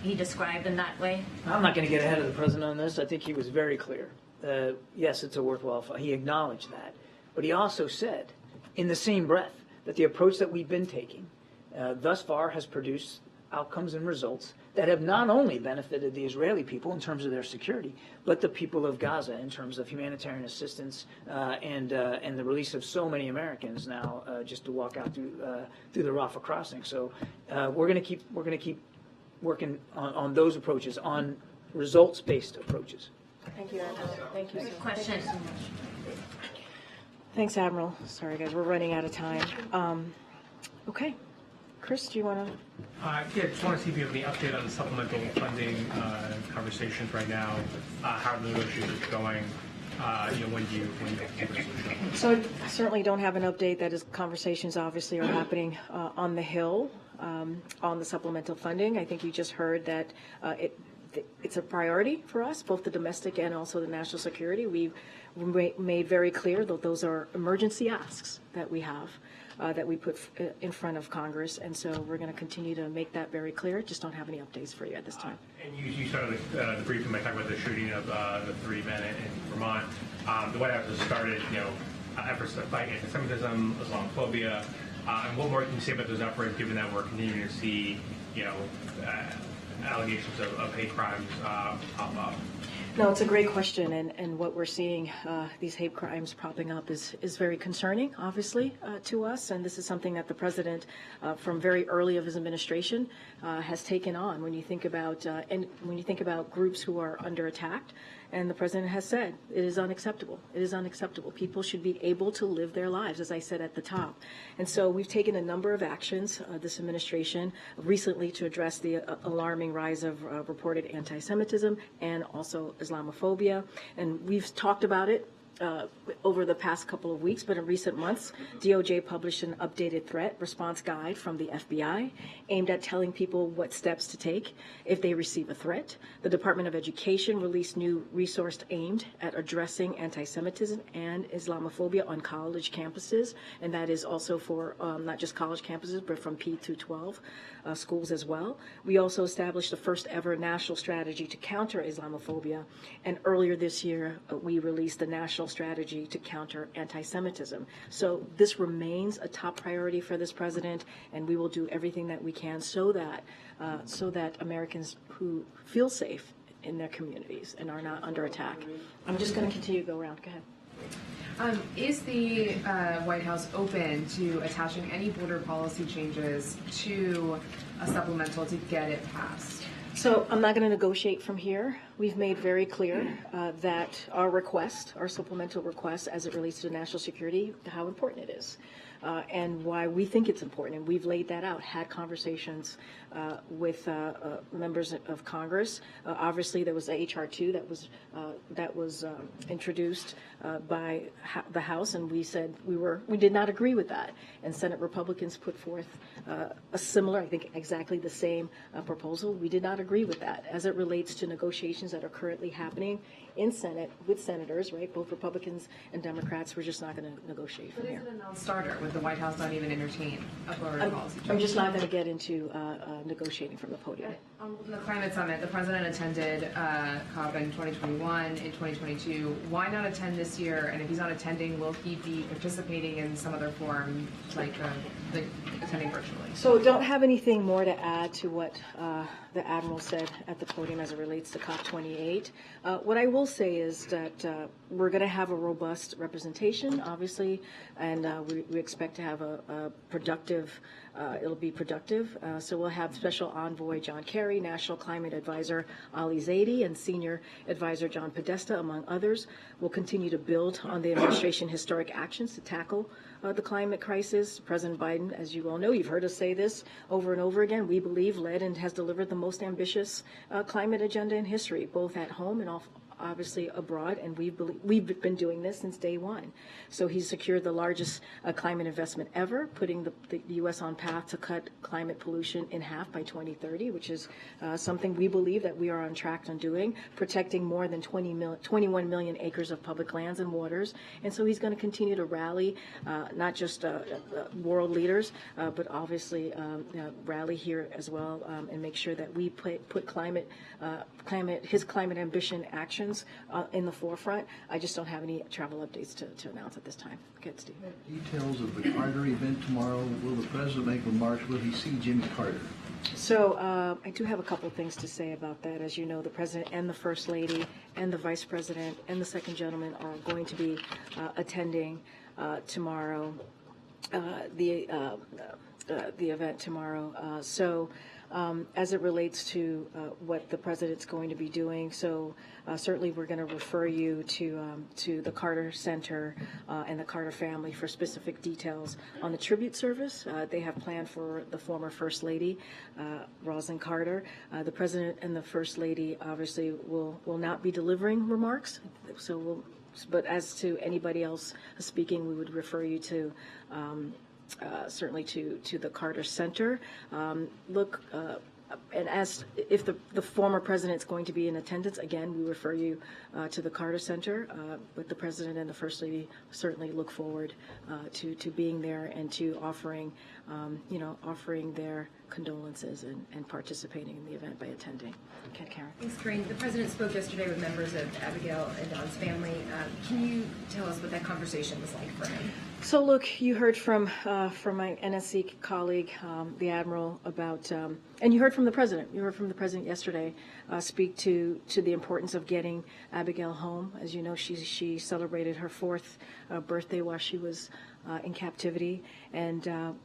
Speaker 13: he described in that way?
Speaker 2: I'm not going to get ahead of the president on this. I think he was very clear. Yes, it's a worthwhile thought. He acknowledged that. But he also said, in the same breath, that the approach that we've been taking thus far has produced outcomes and results that have not only benefited the Israeli people in terms of their security, but the people of Gaza in terms of humanitarian assistance and the release of so many Americans now just to walk out through the Rafah crossing. So we're going to keep working on those approaches, on results-based approaches.
Speaker 1: Thank you, Admiral. Thank you.
Speaker 13: Question.
Speaker 1: Thank you so much. Thanks, Admiral. Sorry, guys, we're running out of time. Okay. Chris, do you want to?
Speaker 4: Yeah, just want to see if you have any update on the supplemental funding conversations right now. How are the negotiations going? When do you think the resolution?
Speaker 1: So I certainly don't have an update. That is, conversations obviously are happening on the Hill on the supplemental funding. I think you just heard that it's a priority for us, both the domestic and also the national security. We've made very clear that those are emergency asks that we have, that we put in front of Congress, and so we're going to continue to make that very clear. Just don't have any updates for you at this time.
Speaker 4: And you started the briefing by talking about the shooting of the 3 men in Vermont. The White House has started, efforts to fight anti-Semitism, Islamophobia. And what more can you say about those efforts, given that we're continuing to see, allegations of hate crimes pop up?
Speaker 1: No, it's a great question, and what we're seeing, these hate crimes popping up is very concerning, obviously, to us, and this is something that the president, from very early of his administration, has taken on. When you think about groups who are under attack, and the president has said it is unacceptable. It is unacceptable. People should be able to live their lives, as I said at the top. And so we've taken a number of actions, this administration, recently to address the alarming rise of reported anti-Semitism and also Islamophobia. And we've talked about it over the past couple of weeks, but in recent months, DOJ published an updated threat response guide from the FBI aimed at telling people what steps to take if they receive a threat. The Department of Education released new resources aimed at addressing anti-Semitism and Islamophobia on college campuses, and that is also for not just college campuses, but from P through 12 schools as well. We also established the first ever national strategy to counter Islamophobia, and earlier this year, we released the national strategy to counter anti-Semitism. So this remains a top priority for this president, and we will do everything that we can so that Americans who feel safe in their communities and are not under attack. I'm just going to continue to go around. Go ahead.
Speaker 17: Is the White House open to attaching any border policy changes to a supplemental to get it passed?
Speaker 1: So I'm not going to negotiate from here. We've made very clear that our supplemental request as it relates to national security, how important it is. And why we think it's important. And we've laid that out, had conversations with members of Congress. Obviously, there was a H.R. 2 that was introduced by the House, and we said we did not agree with that. And Senate Republicans put forth a similar, I think exactly the same proposal. We did not agree with that. As it relates to negotiations that are currently happening in Senate with senators, right, both Republicans and Democrats, we're just not going to negotiate from here.
Speaker 17: But is it a non-starter with the White House not even entertain a border policy change?
Speaker 1: I'm just not going to get into negotiating from the podium.
Speaker 17: On the climate summit, the president attended COP in 2021, in 2022. Why not attend this year? And if he's not attending, will he be participating in some other form, like attending virtually?
Speaker 1: So don't have anything more to add to what the Admiral said at the podium as it relates to COP28. What I will say is that we're going to have a robust representation, obviously, and we expect to have a productive, it'll be productive. So we'll have Special Envoy John Kerry, National Climate Advisor Ali Zaidi, and Senior Advisor John Podesta, among others. We'll continue to build on the administration's historic actions to tackle the climate crisis. President Biden, as you all know, you've heard us say this over and over again, we believe led and has delivered the most ambitious climate agenda in history, both at home and obviously abroad, and we've been doing this since day one. So he's secured the largest climate investment ever, putting the U.S. on path to cut climate pollution in half by 2030, which is something we believe that we are on track on doing, protecting more than 21 million acres of public lands and waters. And so he's going to continue to rally not just world leaders, but obviously rally here as well, and make sure that we put his climate ambition actions in the forefront. I just don't have any travel updates to announce at this time. Good, Steve.
Speaker 6: Details of the Carter event tomorrow. Will the president make remarks? Will he see Jimmy Carter?
Speaker 1: So I do have a couple of things to say about that. As you know, the president and the first lady and the vice president and the second gentleman are going to be attending tomorrow the event tomorrow. So as it relates to what the president's going to be doing, so certainly we're going to refer you to the Carter Center and the Carter family for specific details on the tribute service they have planned for the former First Lady, Rosalind Carter. The President and the First Lady obviously will not be delivering remarks, so but as to anybody else speaking, we would refer you to certainly to the Carter Center. And as if the former president's going to be in attendance, again, we refer you to the Carter Center. But the president and the First Lady certainly look forward to being there and to offering their condolences and participating in the event by attending. Okay, Karen.
Speaker 18: Thanks, Karine. The president spoke yesterday with members of Abigail and Don's family. Can you tell us what that conversation was like for him?
Speaker 1: So look, you heard from my NSC colleague, the Admiral, about, and you heard from the President. You heard from the President yesterday speak to the importance of getting Abigail home. As you know, she celebrated her 4th birthday while she was in captivity, and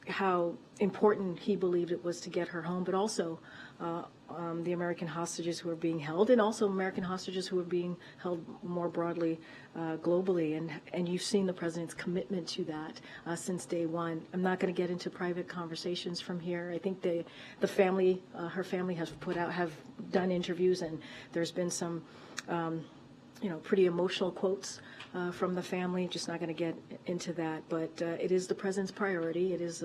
Speaker 1: how important he believed it was to get her home, but also the American hostages who are being held, and also American hostages who are being held more broadly globally. And you've seen the President's commitment to that since day one. I'm not going to get into private conversations from here. I think the family, her family have done interviews, and there's been some pretty emotional quotes from the family. Just not going to get into that, but it is the President's priority. It is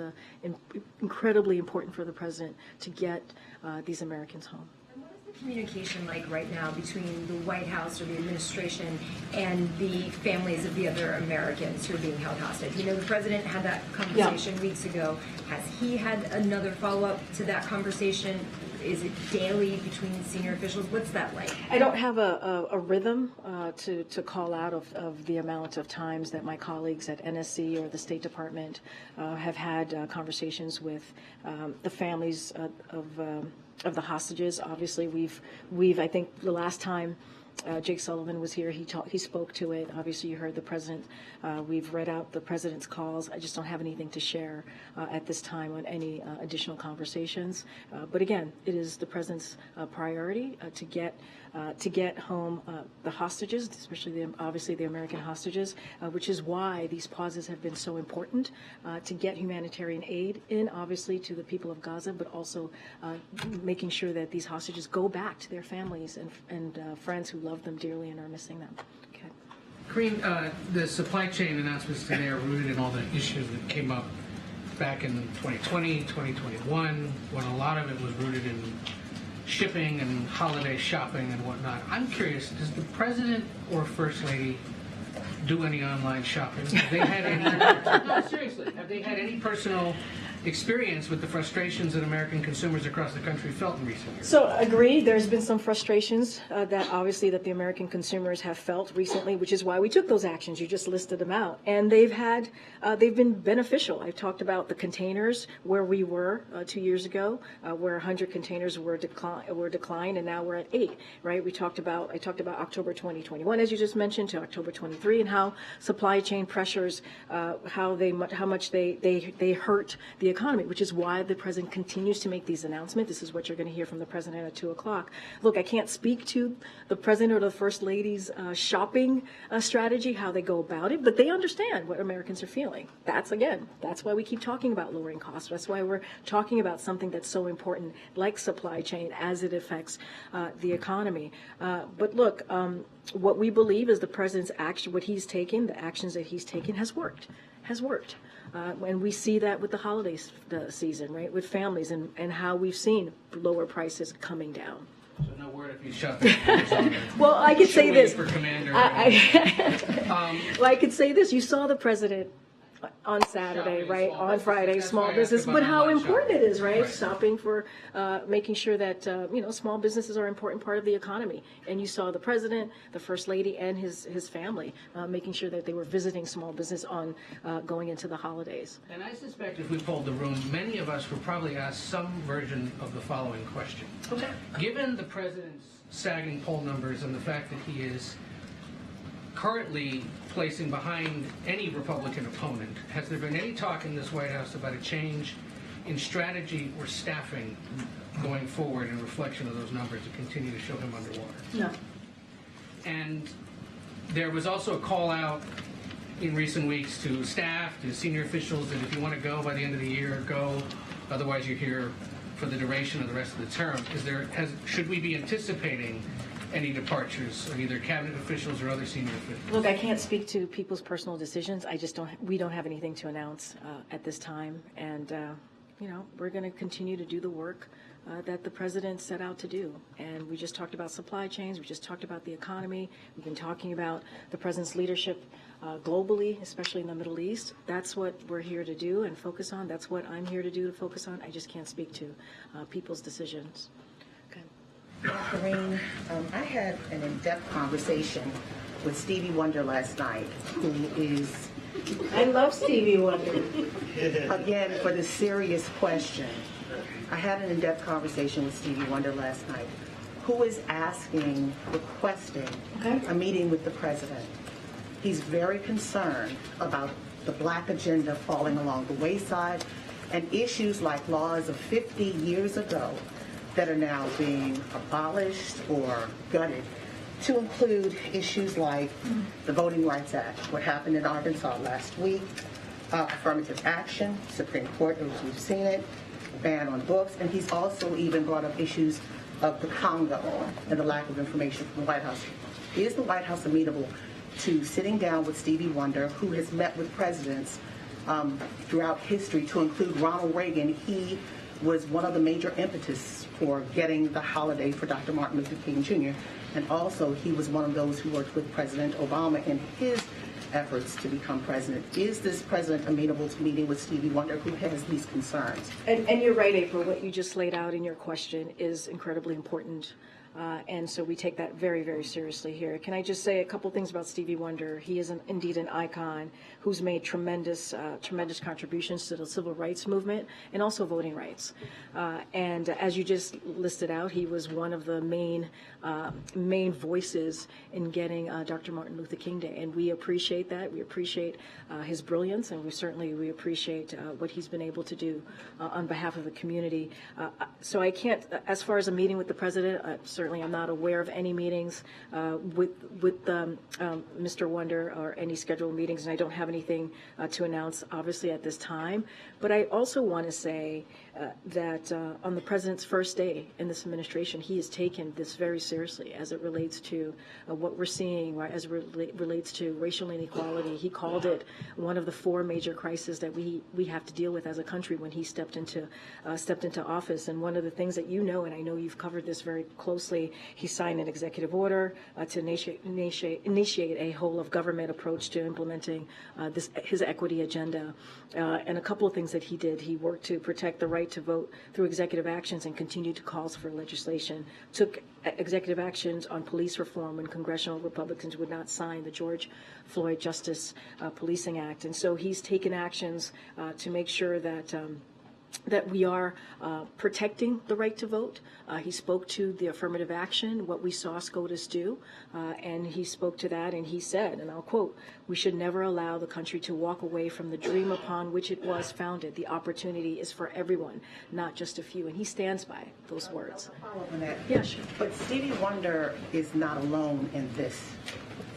Speaker 1: incredibly important for the President to get these Americans home.
Speaker 18: And what is the communication like right now between the White House or the administration and the families of the other Americans who are being held hostage? You know, the President had that conversation weeks ago. Has he had another follow-up to that conversation? Is it daily between senior officials? What's that like?
Speaker 1: I don't have a rhythm to call out of the amount of times that my colleagues at NSC or the State Department have had conversations with the families of the hostages. Obviously, we've I think the last time Jake Sullivan was here, he spoke to it. Obviously, you heard the President. We've read out the President's calls. I just don't have anything to share at this time on any additional conversations. But again, it is the President's priority to get home the hostages, especially obviously the American hostages, which is why these pauses have been so important to get humanitarian aid in, obviously, to the people of Gaza, but also making sure that these hostages go back to their families and friends who love them dearly and are missing them. Okay.
Speaker 3: Karine, the supply chain announcements today are rooted in all the issues that came up back in 2020, 2021, when a lot of it was rooted in shipping and holiday shopping and whatnot. I'm curious, does the President or First Lady do any online shopping? Have they had any, no, seriously, have they had any personal experience with the frustrations that American consumers across the country felt in recent years?
Speaker 1: So, agree. There's been some frustrations that obviously that the American consumers have felt recently, which is why we took those actions. You just listed them out, and they've been beneficial. I've talked about the containers where we were 2 years ago, where 100 containers were declined, and now we're at 8. Right? I talked about October 2021, as you just mentioned, to October 23, and how supply chain pressures, how much they hurt the economy, which is why the President continues to make these announcements. This is what you're going to hear from the President at 2 o'clock. Look, I can't speak to the President or the First Lady's shopping strategy, how they go about it, but they understand what Americans are feeling. That's why we keep talking about lowering costs. That's why we're talking about something that's so important, like supply chain, as it affects the economy. But look, what we believe is the President's action, what he's taken, the actions that he's taken has worked. And we see that with the holiday season, right, with families and how we've seen lower prices coming down.
Speaker 3: So no word if he's shopping.
Speaker 1: Well, I could say this.
Speaker 3: For Commander.
Speaker 1: Well, I could say this. You saw the President on Saturday, right, on Friday, small business, but how important it is, right? Shopping for making sure that, small businesses are an important part of the economy. And you saw the President, the First Lady, and his family making sure that they were visiting small business on going into the holidays.
Speaker 3: And I suspect if we polled the room, many of us would probably ask some version of the following question. Okay. Given the President's sagging poll numbers and the fact that he is currently placing behind any Republican opponent. Has there been any talk in this White House about a change in strategy or staffing going forward in reflection of those numbers to continue to show him underwater?
Speaker 1: No.
Speaker 3: And there was also a call out in recent weeks to staff, to senior officials, that if you want to go by the end of the year, go. Otherwise, you're here for the duration of the rest of the term. Should we be anticipating any departures of either cabinet officials or other senior officials?
Speaker 1: Look, I can't speak to people's personal decisions. We don't have anything to announce at this time. And, we're going to continue to do the work that the president set out to do. And we just talked about supply chains. We just talked about the economy. We've been talking about the president's leadership globally, especially in the Middle East. That's what we're here to do and focus on. That's what I'm here to do, to focus on. I just can't speak to people's decisions.
Speaker 8: Karine, I had an in-depth conversation with Stevie Wonder last night, who is...
Speaker 16: I love Stevie Wonder.
Speaker 8: Again, for the serious question, I had an in-depth conversation with Stevie Wonder last night, who is requesting a meeting with the president. He's very concerned about the black agenda falling along the wayside and issues like laws of 50 years ago that are now being abolished or gutted, to include issues like the Voting Rights Act, what happened in Arkansas last week, affirmative action, Supreme Court, as we've seen it, ban on books, and he's also even brought up issues of the Congo and the lack of information from the White House. Is the White House amenable to sitting down with Stevie Wonder, who has met with presidents throughout history, to include Ronald Reagan? He was one of the major impetus for getting the holiday for Dr. Martin Luther King Jr. And also, he was one of those who worked with President Obama in his efforts to become president. Is this president amenable to meeting with Stevie Wonder, who has these concerns?
Speaker 1: And you're right, April. What you just laid out in your question is incredibly important. And so we take that very, very seriously here. Can I just say a couple things about Stevie Wonder? He is indeed an icon who's made tremendous contributions to the civil rights movement and also voting rights. And as you just listed out, he was one of the main voices in getting Dr. Martin Luther King Day. And we appreciate that. We appreciate his brilliance, and we appreciate what he's been able to do on behalf of the community. So I can't, as far as a meeting with the president, certainly I'm not aware of any meetings with Mr. Wonder or any scheduled meetings, and I don't have anything to announce, obviously, at this time. But I also want to say that on the president's first day in this administration, he has taken this very seriously as it relates to what we're seeing, right, as it relates to racial inequality. He called it one of the four major crises that we have to deal with as a country when he stepped into office. And one of the things that and I know you've covered this very closely, he signed an executive order to initiate a whole of government approach to implementing his equity agenda. And a couple of things that he did. He worked to protect the right to vote through executive actions and continued to calls for legislation. Took executive actions on police reform when congressional Republicans would not sign the George Floyd Justice Policing Act. And so he's taken actions to make sure that we are protecting the right to vote. He spoke to the affirmative action, what we saw SCOTUS do, and he spoke to that, and he said, and I'll quote, "We should never allow the country to walk away from the dream upon which it was founded. The opportunity is for everyone, not just a few." And he stands by those words.
Speaker 8: Follow up on that.
Speaker 1: Yeah, sure.
Speaker 8: But Stevie Wonder is not alone in this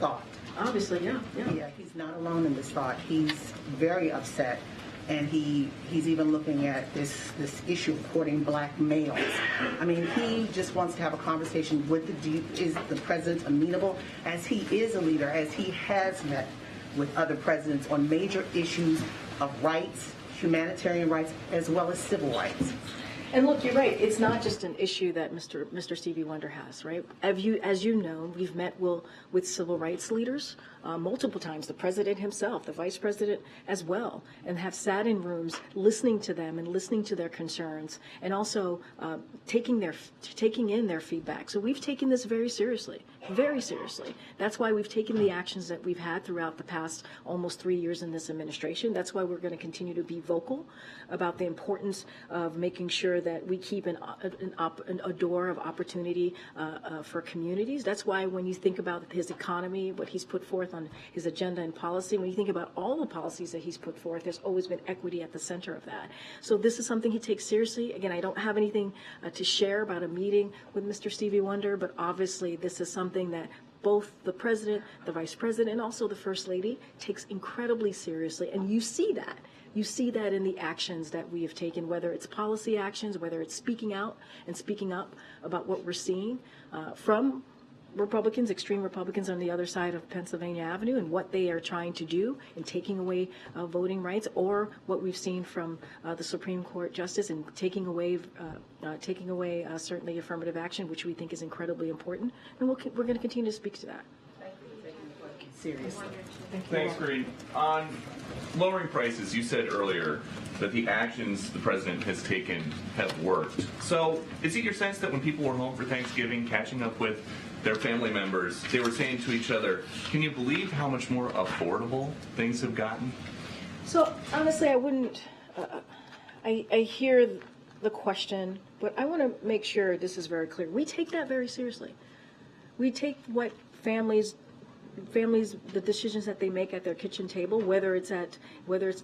Speaker 8: thought.
Speaker 1: Obviously, yeah.
Speaker 8: Yeah, he's not alone in this thought. He's very upset. And he's even looking at this issue of courting black males. I mean, he just wants to have a conversation with is the president amenable, as he is a leader, as he has met with other presidents on major issues of rights, humanitarian rights, as well as civil rights.
Speaker 1: And look, you're right. It's not just an issue that Mr. Stevie Wonder has, right? As you know, we've met with civil rights leaders multiple times, the president himself, the vice president as well, and have sat in rooms listening to them and listening to their concerns, and also taking in their feedback. So we've taken this very seriously, very seriously. That's why we've taken the actions that we've had throughout the past almost 3 years in this administration. That's why we're going to continue to be vocal about the importance of making sure that we keep a door of opportunity for communities. That's why when you think about his economy, what he's put forth forth on his agenda and policy. When you think about all the policies that he's put forth, there's always been equity at the center of that. So this is something he takes seriously. Again, I don't have anything to share about a meeting with Mr. Stevie Wonder, but obviously this is something that both the president, the vice president, and also the first lady takes incredibly seriously. And you see that. You see that in the actions that we have taken, whether it's policy actions, whether it's speaking out and speaking up about what we're seeing from Republicans, extreme Republicans on the other side of Pennsylvania Avenue, and what they are trying to do in taking away voting rights, or what we've seen from the Supreme Court justice in taking away certainly affirmative action, which we think is incredibly important. And we're going to continue to speak to that. Seriously.
Speaker 19: Thanks, Karine. On lowering prices, you said earlier that the actions the president has taken have worked. So is it your sense that when people were home for Thanksgiving, catching up with their family members, they were saying to each other, can you believe how much more affordable things have gotten?
Speaker 1: So honestly, I wouldn't, I hear the question, but I want to make sure this is very clear. We take that very seriously. We take what families, the decisions that they make at their kitchen table, whether it's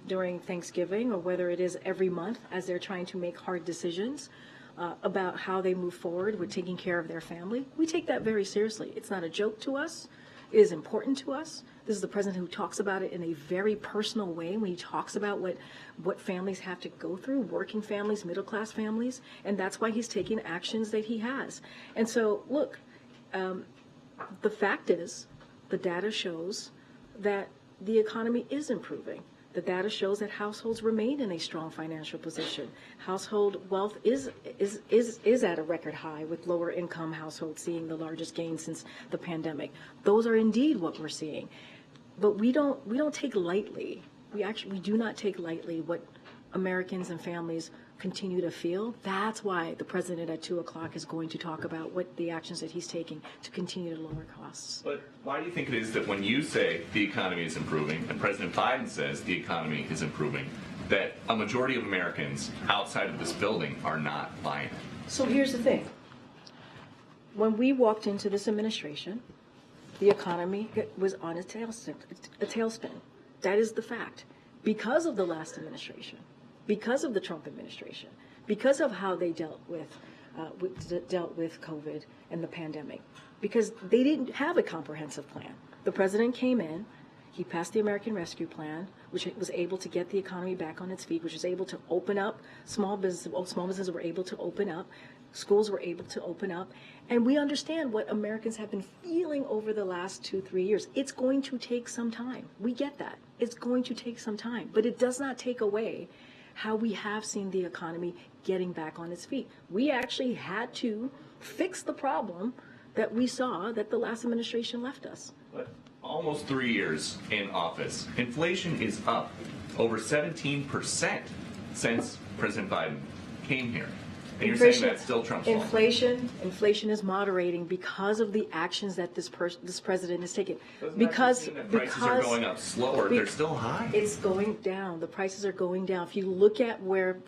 Speaker 1: during Thanksgiving or whether it is every month as they're trying to make hard decisions about how they move forward with taking care of their family. We take that very seriously. It's not a joke to us. It is important to us. This is the president who talks about it in a very personal way when he talks about what families have to go through, working families, middle-class families, and that's why he's taking actions that he has. And so, look, the fact is, the data shows that the economy is improving. The data shows that households remain in a strong financial position. Household wealth is at a record high, with lower income households seeing the largest gain since the pandemic. Those are indeed what we're seeing. But we don't take lightly. We do not take lightly what Americans and families continue to feel. That's why the president at 2 o'clock is going to talk about what the actions that he's taking to continue to lower costs.
Speaker 19: But why do you think it is that when you say the economy is improving and President Biden says the economy is improving, that a majority of Americans outside of this building are not buying it?
Speaker 1: So here's the thing. When we walked into this administration, the economy was on a tailspin. That is the fact. Because of the last administration, because of the Trump administration, because of how they dealt with COVID and the pandemic, because they didn't have a comprehensive plan. The president came in, he passed the American Rescue Plan, which was able to get the economy back on its feet, which was able to open up small businesses were able to open up, schools were able to open up, and we understand what Americans have been feeling over the last 2-3 years. It's going to take some time. We get that. It's going to take some time, but it does not take away how we have seen the economy getting back on its feet. We actually had to fix the problem that we saw that the last administration left us.
Speaker 19: But almost 3 years in office, inflation is up over 17% since President Biden came here. And you're saying that's still Trump's fault.
Speaker 1: Inflation is moderating because of the actions that this president has taken.
Speaker 19: Because prices are going up slower, they're still high.
Speaker 1: It's going down. The prices are going down. If you look at where,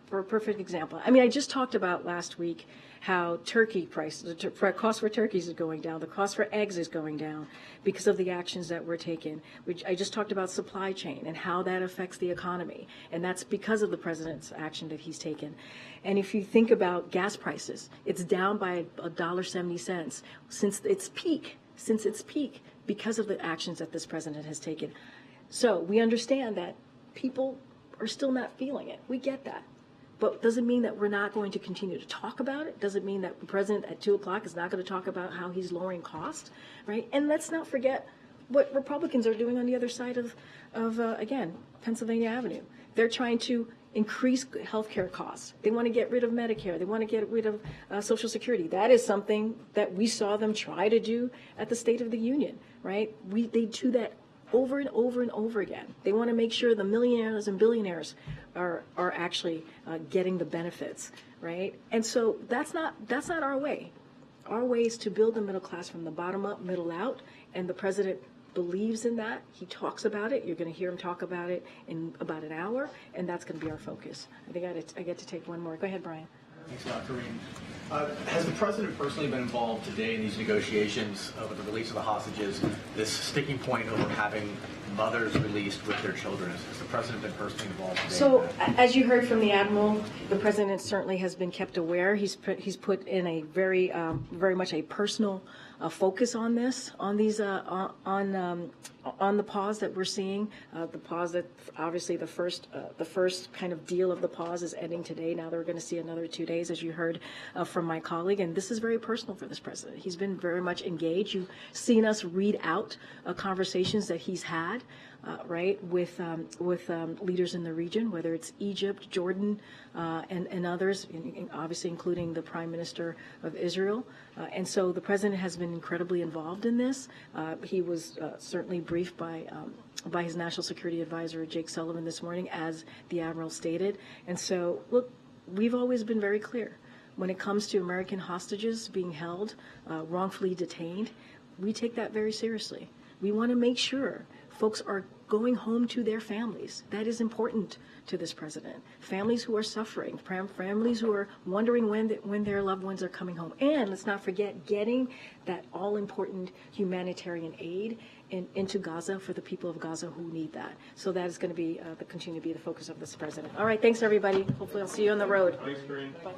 Speaker 1: for a perfect example, I mean, I just talked about last week how turkey prices, the cost for turkeys is going down, the cost for eggs is going down because of the actions that were taken. I just talked about supply chain and how that affects the economy, and that's because of the president's action that he's taken. And if you think about gas prices, it's down by $1.70 since its peak, because of the actions that this president has taken. So we understand that people are still not feeling it. We get that. But doesn't mean that we're not going to continue to talk about it. Doesn't mean that the president at 2 o'clock is not going to talk about how he's lowering costs, right? And let's not forget what Republicans are doing on the other side of again, Pennsylvania Avenue. They're trying to increase healthcare costs. They want to get rid of Medicare. They want to get rid of Social Security. That is something that we saw them try to do at the State of the Union, right? They do that over and over and over again. They want to make sure the millionaires and billionaires are actually getting the benefits, right? And so that's not our way. Our way is to build the middle class from the bottom up, middle out, and the president believes in that. He talks about it. You're going to hear him talk about it in about an hour, and that's going to be our focus. I think I get to take one more. Go ahead, Brian.
Speaker 20: Thanks a lot, Karine. Has the president personally been involved today in these negotiations with the release of the hostages, this sticking point over having mothers released with their children? Has the president been personally involved today?
Speaker 1: So, as you heard from the admiral, the president certainly has been kept aware. He's put in a very much a personal focus on this, on these on the pause that we're seeing. The pause that obviously the first kind of deal of the pause is ending today. Now they're going to see another 2 days, as you heard from my colleague, and this is very personal for this president. He's been very much engaged. You've seen us read out conversations that he's had. Right, with leaders in the region, whether it's Egypt, Jordan, and others, obviously including the Prime Minister of Israel. And so the president has been incredibly involved in this. He was certainly briefed by his National Security Advisor, Jake Sullivan, this morning, as the Admiral stated. And so, look, we've always been very clear. When it comes to American hostages being held, wrongfully detained, we take that very seriously. We want to make sure folks are going home to their families. That is important to this president. Families who are suffering, families who are wondering when their loved ones are coming home. And let's not forget getting that all-important humanitarian aid into Gaza for the people of Gaza who need that. So that is going to be continue to be the focus of this president. All right, thanks everybody. Hopefully I'll see you on the road.
Speaker 19: Thanks, Karine.
Speaker 1: Bye.